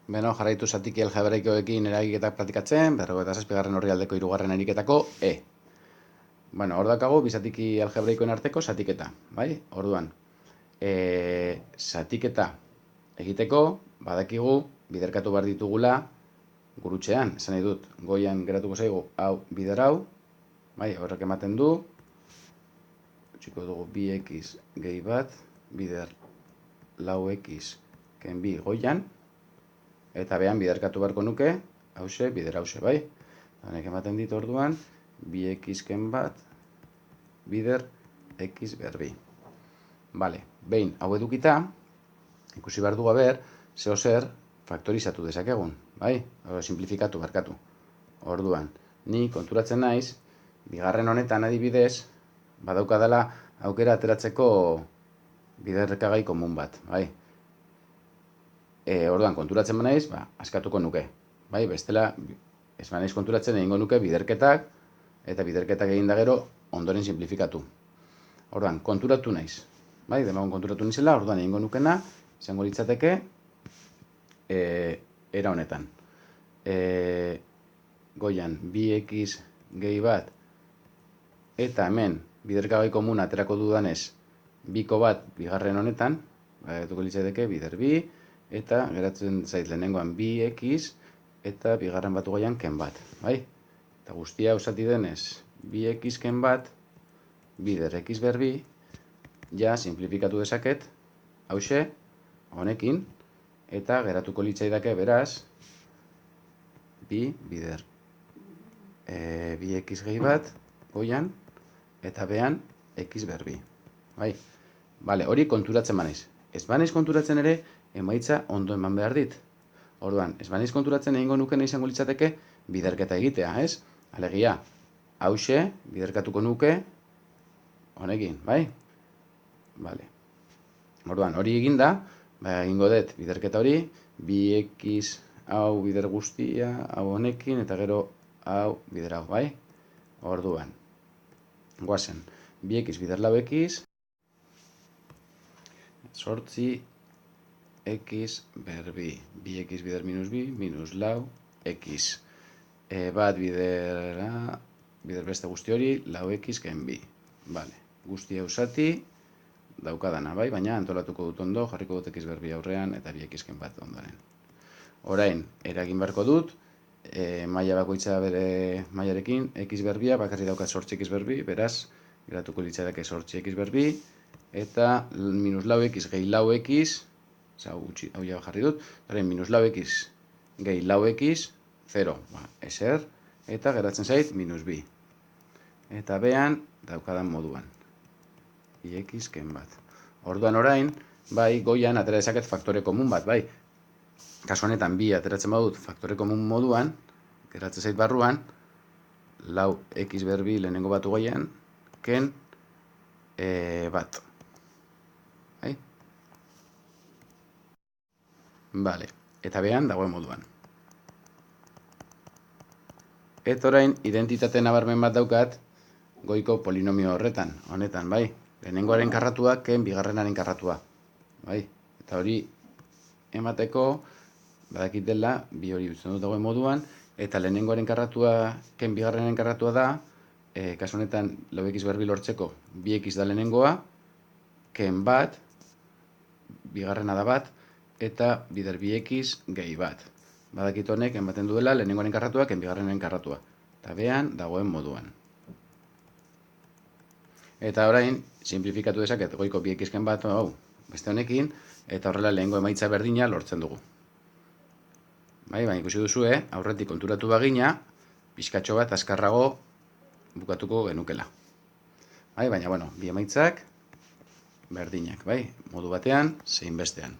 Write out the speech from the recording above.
Beno, jarraitu zatiki algebraikoekin eragiketak praktikatzen, 57. orrialdeko 3. eriketako E. Bueno, hor dakago, bizatiki algebraikoen arteko zatiketa, bai? Orduan, zatiketa egiteko, badakigu, biderkatu behar ditugula gurutxean, esan nahi dut, goian geratuko zaigu, hau, bider hau, bai, horrek ematen du, txiko dugu 2x gehi bat, bider lau x ken bi goian, eta behan biderkatu beharko nuke, hause, bider hause, bai? Honek ematen dit orduan, 2x ken bat, bider x berbi. Bale, behin, hau edukita, ikusi behar dugu ber, zeo zer faktorizatu dezakegun, bai? Simplifikatu, barkatu. Orduan, ni konturatzen naiz, bigarren honetan adibidez, badaukadala aukera ateratzeko biderrekagai komun bat, bai? Orduan, konturatzen banaiz, askatuko nuke, bai? Bestela, ez banaiz konturatzen egingo nuke biderketak, eta biderketak egin da gero ondoren simplifikatu. Orduan, konturatu naiz, bai? Demagun konturatu nizela, orduan egingo nukena, izango litzateke, era honetan. Goian, 2x gehi bat, eta hemen, biderkagai komuna aterako dudanez, biko bat bigarren honetan, etuko litzateke, bider bi, eta geratzen zait lehenengoan 2x, eta bigarren batu goian ken bat, bai? Eta guztia usati denez, 2x ken bat, bider x berbi, ja, simplifikatu dezaket, hause, honekin, eta geratuko litzaidake beraz, bider 2x gehi bat, goian, eta behan x berbi, bai? Bale, hori konturatzen banaiz. Ez banaiz konturatzen ere, emaitza ondo eman behar dit. Orduan, ez banaiz konturatzen egingo nukena izango litzateke biderketa egitea, ez? Alegia, hause, biderkatuko nuke, honekin, bai? Bale. Orduan, hori eginda, egingo dut biderketa hori, 2x hau bider guztia, hau honekin, eta gero hau bider hau, bai? Orduan, guazen, 2x bider lau x, sortzi x berbi, 2x bider minus bi, minus lau x. Bat bider beste guzti hori, lau x ken bi. Vale, guztia usati, daukadana, bai? Baina antolatuko dut ondo, jarriko dut x berbi aurrean, eta 2x ken bat ondoren. Orain, eragin beharko dut, maila bakoitza bere mailarekin, x berbia, bakarri daukat sortzi x berbi, beraz, geratuko litzateke sortzi x berbi, eta minus lau x gehi lau x, hau ja jarri dut, minus lau x gehi lau x, 0, ezer, eta geratzen zait minus bi. Eta behan, daukadan moduan, x ken bat. Orduan orain, bai, goian atera dezaket faktore komun bat, bai. Kasu honetan, bi ateratzen badut faktore komun moduan, geratzen zait barruan, lau x berbi lehenengo batu goian, ken bat. Bai? Bale, eta behan dagoen moduan. Eta orain, identitate nabarmen bat daukat, goiko polinomio horretan, honetan, bai? Lehenengoaren karratua, ken bigarrenaren karratua. Bai? Eta hori emateko, badakit dela, bi hori utzen dut dagoen moduan, eta lehenengoaren karratua, ken bigarrenaren karratua da, kasu honetan, lau x berbi lortzeko, 2x da lehenengoa, ken bat, bigarrena da bat, eta bider 2x gehi bat. Badakit honek ematen duela lehenengoaren karratua, ken bigarrenaren karratua. Eta behan dagoen moduan. Eta orain, simplifikatu dezaket, goiko 2x ken bat, hau, beste honekin, eta horrela lehengo emaitza berdina lortzen dugu. Bai, baina ikusi duzu, aurretik konturatu bagina, pixkatxo bat azkarrago bukatuko genukela. Bai, baina, bueno, bi emaitzak berdinak, bai, modu batean, zein bestean.